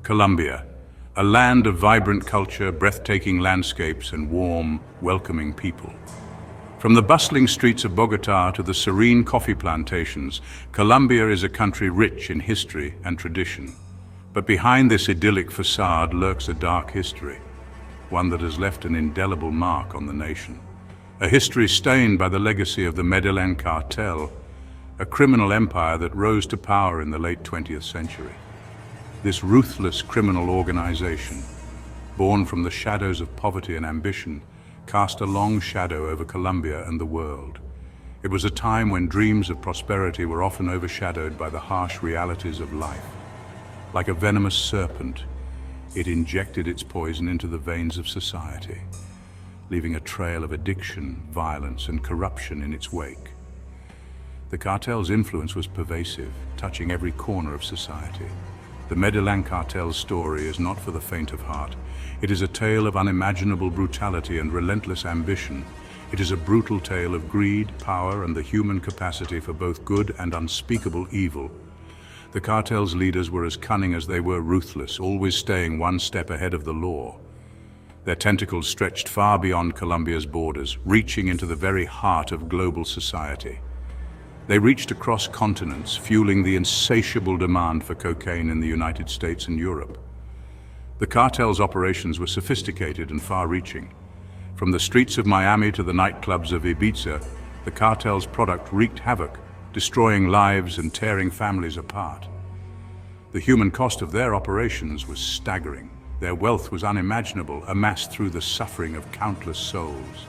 Colombia, a land of vibrant culture, breathtaking landscapes, and warm, welcoming people. From the bustling streets of Bogotá to the serene coffee plantations, Colombia is a country rich in history and tradition. But behind this idyllic facade lurks a dark history, one that has left an indelible mark on the nation. A history stained by the legacy of the Medellin Cartel, a criminal empire that rose to power in the late 20th century. This ruthless criminal organization, born from the shadows of poverty and ambition, cast a long shadow over Colombia and the world. It was a time when dreams of prosperity were often overshadowed by the harsh realities of life. Like a venomous serpent, it injected its poison into the veins of society, leaving a trail of addiction, violence, and corruption in its wake. The cartel's influence was pervasive, touching every corner of society. The Medellin Cartel's story is not for the faint of heart. It is a tale of unimaginable brutality and relentless ambition. It is a brutal tale of greed, power, and the human capacity for both good and unspeakable evil. The cartel's leaders were as cunning as they were ruthless, always staying one step ahead of the law. Their tentacles stretched far beyond Colombia's borders, reaching into the very heart of global society. They reached across continents, fueling the insatiable demand for cocaine in the United States and Europe. The cartel's operations were sophisticated and far-reaching. From the streets of Miami to the nightclubs of Ibiza, the cartel's product wreaked havoc, destroying lives and tearing families apart. The human cost of their operations was staggering. Their wealth was unimaginable, amassed through the suffering of countless souls.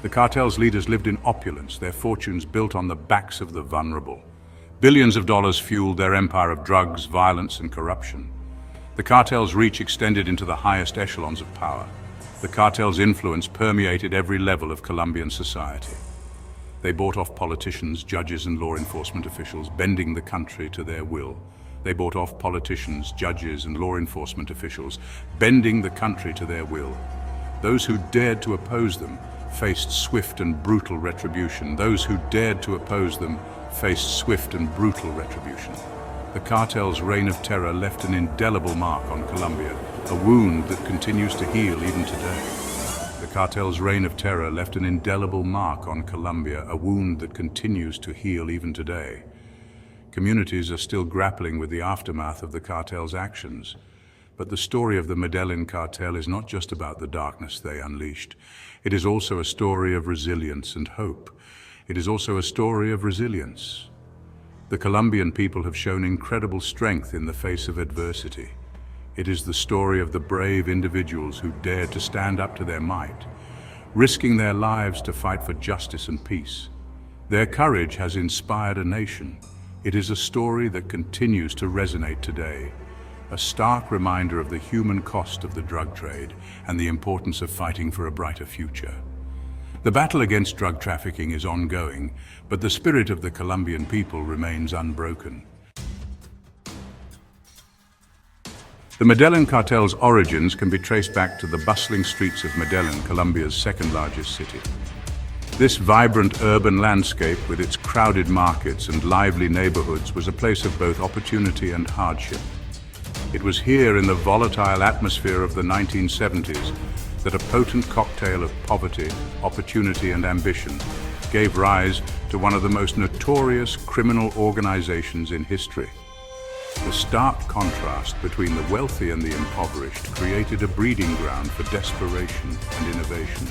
The cartel's leaders lived in opulence, their fortunes built on the backs of the vulnerable. Billions of dollars fueled their empire of drugs, violence, and corruption. The cartel's reach extended into the highest echelons of power. The cartel's influence permeated every level of Colombian society. They bought off politicians, judges, and law enforcement officials, bending the country to their will. They bought off politicians, judges, and law enforcement officials, bending the country to their will. Those who dared to oppose them faced swift and brutal retribution. Those who dared to oppose them faced swift and brutal retribution. The cartel's reign of terror left an indelible mark on Colombia, a wound that continues to heal even today. The cartel's reign of terror left an indelible mark on Colombia, a wound that continues to heal even today. Communities are still grappling with the aftermath of the cartel's actions. But the story of the Medellin Cartel is not just about the darkness they unleashed. It is also a story of resilience and hope. It is also a story of resilience. The Colombian people have shown incredible strength in the face of adversity. It is the story of the brave individuals who dared to stand up to their might, risking their lives to fight for justice and peace. Their courage has inspired a nation. It is a story that continues to resonate today. A stark reminder of the human cost of the drug trade and the importance of fighting for a brighter future. The battle against drug trafficking is ongoing, but the spirit of the Colombian people remains unbroken. The Medellin Cartel's origins can be traced back to the bustling streets of Medellin, Colombia's second-largest city. This vibrant urban landscape, with its crowded markets and lively neighborhoods, was a place of both opportunity and hardship. It was here, in the volatile atmosphere of the 1970s, that a potent cocktail of poverty, opportunity, and ambition gave rise to one of the most notorious criminal organizations in history. The stark contrast between the wealthy and the impoverished created a breeding ground for desperation and innovation.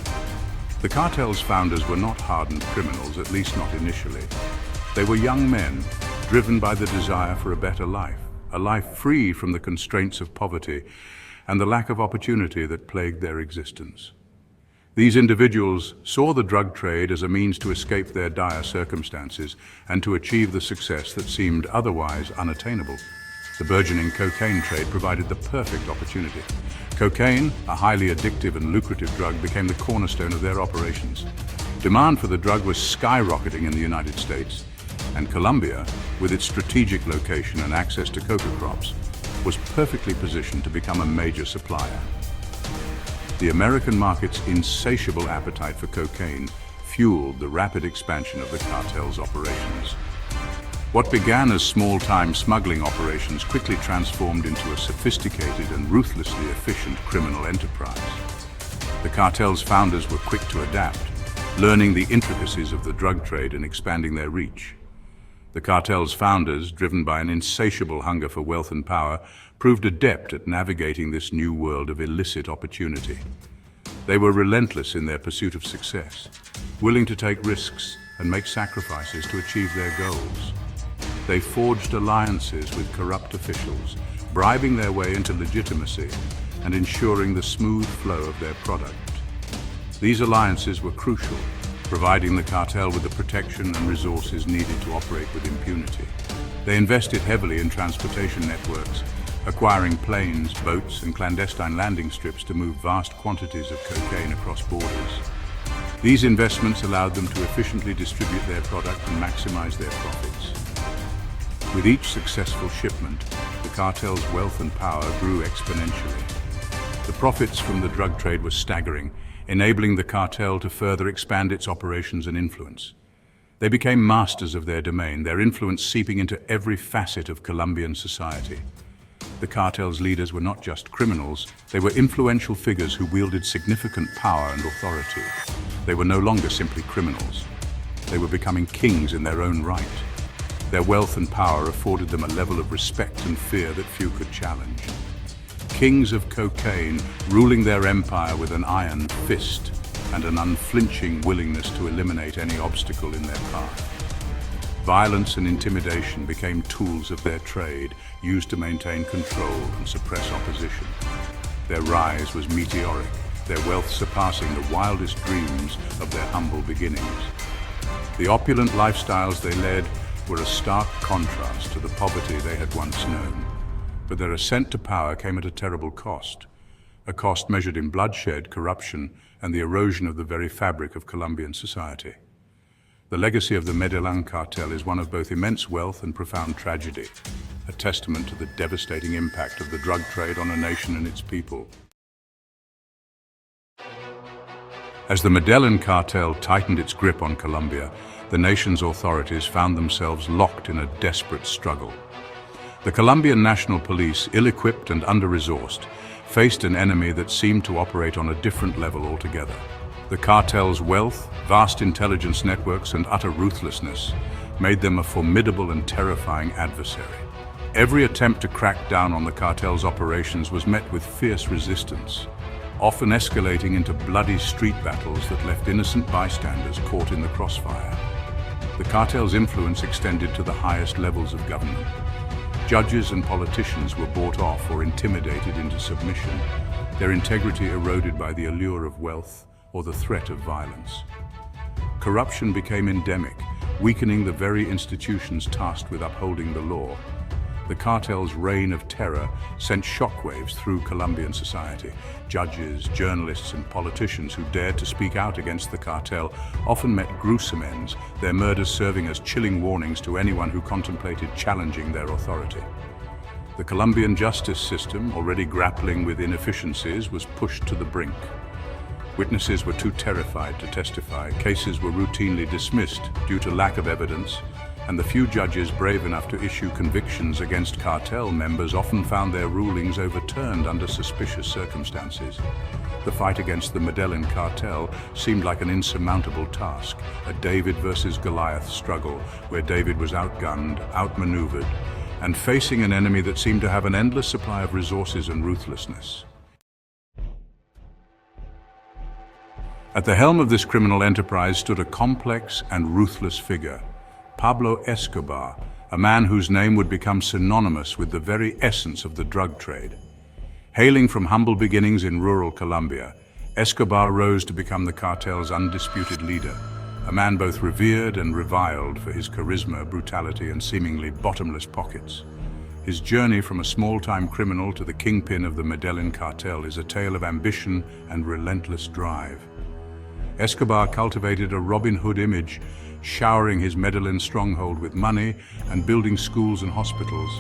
The cartel's founders were not hardened criminals, at least not initially. They were young men, driven by the desire for a better life, a life free from the constraints of poverty and the lack of opportunity that plagued their existence. These individuals saw the drug trade as a means to escape their dire circumstances and to achieve the success that seemed otherwise unattainable. The burgeoning cocaine trade provided the perfect opportunity. Cocaine, a highly addictive and lucrative drug, became the cornerstone of their operations. Demand for the drug was skyrocketing in the United States, and Colombia, with its strategic location and access to coca crops, was perfectly positioned to become a major supplier. The American market's insatiable appetite for cocaine fueled the rapid expansion of the cartel's operations. What began as small-time smuggling operations quickly transformed into a sophisticated and ruthlessly efficient criminal enterprise. The cartel's founders were quick to adapt, learning the intricacies of the drug trade and expanding their reach. The cartel's founders, driven by an insatiable hunger for wealth and power, proved adept at navigating this new world of illicit opportunity. They were relentless in their pursuit of success, willing to take risks and make sacrifices to achieve their goals. They forged alliances with corrupt officials, bribing their way into legitimacy and ensuring the smooth flow of their product. These alliances were crucial, providing the cartel with the protection and resources needed to operate with impunity. They invested heavily in transportation networks, acquiring planes, boats, and clandestine landing strips to move vast quantities of cocaine across borders. These investments allowed them to efficiently distribute their product and maximize their profits. With each successful shipment, the cartel's wealth and power grew exponentially. The profits from the drug trade were staggering, enabling the cartel to further expand its operations and influence. They became masters of their domain, their influence seeping into every facet of Colombian society. The cartel's leaders were not just criminals, they were influential figures who wielded significant power and authority. They were no longer simply criminals. They were becoming kings in their own right. Their wealth and power afforded them a level of respect and fear that few could challenge. Kings of cocaine, ruling their empire with an iron fist and an unflinching willingness to eliminate any obstacle in their path. Violence and intimidation became tools of their trade, used to maintain control and suppress opposition. Their rise was meteoric, their wealth surpassing the wildest dreams of their humble beginnings. The opulent lifestyles they led were a stark contrast to the poverty they had once known. But their ascent to power came at a terrible cost, a cost measured in bloodshed, corruption, and the erosion of the very fabric of Colombian society. The legacy of the Medellin Cartel is one of both immense wealth and profound tragedy, a testament to the devastating impact of the drug trade on a nation and its people. As the Medellin Cartel tightened its grip on Colombia, the nation's authorities found themselves locked in a desperate struggle. The Colombian National Police, ill-equipped and under-resourced, faced an enemy that seemed to operate on a different level altogether. The cartel's wealth, vast intelligence networks, and utter ruthlessness made them a formidable and terrifying adversary. Every attempt to crack down on the cartel's operations was met with fierce resistance, often escalating into bloody street battles that left innocent bystanders caught in the crossfire. The cartel's influence extended to the highest levels of government. Judges and politicians were bought off or intimidated into submission, their integrity eroded by the allure of wealth or the threat of violence. Corruption became endemic, weakening the very institutions tasked with upholding the law. The cartel's reign of terror sent shockwaves through Colombian society. Judges, journalists, and politicians who dared to speak out against the cartel often met gruesome ends, their murders serving as chilling warnings to anyone who contemplated challenging their authority. The Colombian justice system, already grappling with inefficiencies, was pushed to the brink. Witnesses were too terrified to testify, cases were routinely dismissed due to lack of evidence, and the few judges brave enough to issue convictions against cartel members often found their rulings overturned under suspicious circumstances. The fight against the Medellin Cartel seemed like an insurmountable task, a David versus Goliath struggle where David was outgunned, outmaneuvered, and facing an enemy that seemed to have an endless supply of resources and ruthlessness. At the helm of this criminal enterprise stood a complex and ruthless figure, Pablo Escobar, a man whose name would become synonymous with the very essence of the drug trade. Hailing from humble beginnings in rural Colombia, Escobar rose to become the cartel's undisputed leader, a man both revered and reviled for his charisma, brutality, and seemingly bottomless pockets. His journey from a small-time criminal to the kingpin of the Medellin Cartel is a tale of ambition and relentless drive. Escobar cultivated a Robin Hood image, showering his Medellin stronghold with money and building schools and hospitals.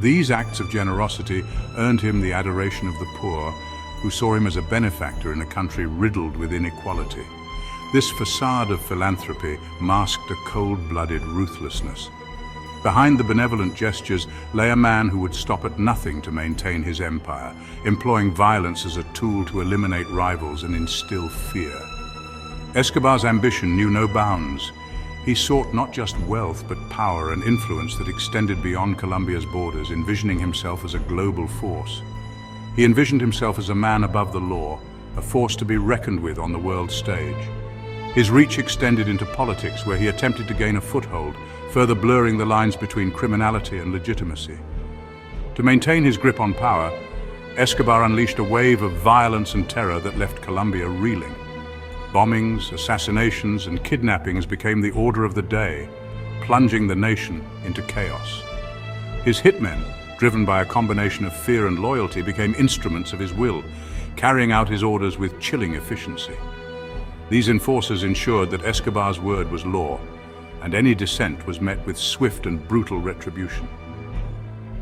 These acts of generosity earned him the adoration of the poor, who saw him as a benefactor in a country riddled with inequality. This facade of philanthropy masked a cold-blooded ruthlessness. Behind the benevolent gestures lay a man who would stop at nothing to maintain his empire, employing violence as a tool to eliminate rivals and instill fear. Escobar's ambition knew no bounds. He sought not just wealth, but power and influence that extended beyond Colombia's borders, envisioning himself as a global force. He envisioned himself as a man above the law, a force to be reckoned with on the world stage. His reach extended into politics, where he attempted to gain a foothold, further blurring the lines between criminality and legitimacy. To maintain his grip on power, Escobar unleashed a wave of violence and terror that left Colombia reeling. Bombings, assassinations, and kidnappings became the order of the day, plunging the nation into chaos. His hitmen, driven by a combination of fear and loyalty, became instruments of his will, carrying out his orders with chilling efficiency. These enforcers ensured that Escobar's word was law, and any dissent was met with swift and brutal retribution.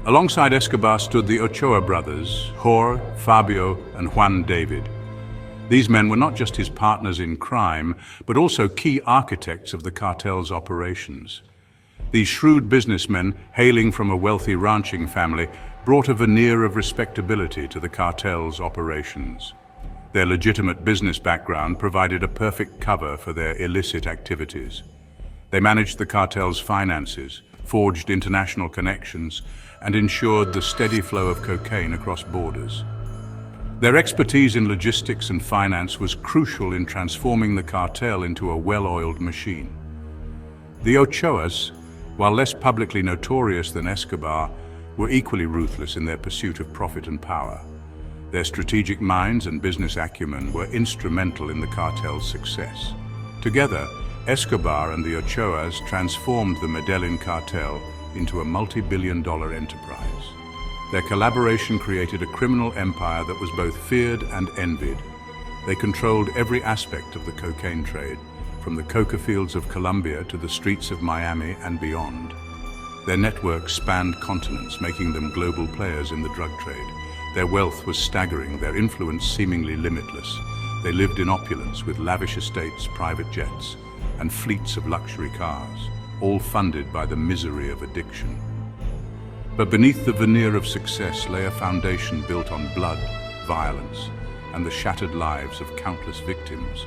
Alongside Escobar stood the Ochoa brothers, Jorge, Fabio, and Juan David. These men were not just his partners in crime, but also key architects of the cartel's operations. These shrewd businessmen, hailing from a wealthy ranching family, brought a veneer of respectability to the cartel's operations. Their legitimate business background provided a perfect cover for their illicit activities. They managed the cartel's finances, forged international connections, and ensured the steady flow of cocaine across borders. Their expertise in logistics and finance was crucial in transforming the cartel into a well-oiled machine. The Ochoas, while less publicly notorious than Escobar, were equally ruthless in their pursuit of profit and power. Their strategic minds and business acumen were instrumental in the cartel's success. Together, Escobar and the Ochoas transformed the Medellin Cartel into a multi-billion-dollar enterprise. Their collaboration created a criminal empire that was both feared and envied. They controlled every aspect of the cocaine trade, from the coca fields of Colombia to the streets of Miami and beyond. Their network spanned continents, making them global players in the drug trade. Their wealth was staggering, their influence seemingly limitless. They lived in opulence with lavish estates, private jets, and fleets of luxury cars, all funded by the misery of addiction. But beneath the veneer of success lay a foundation built on blood, violence, and the shattered lives of countless victims.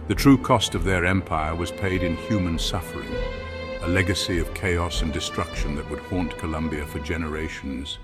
The true cost of their empire was paid in human suffering, a legacy of chaos and destruction that would haunt Colombia for generations.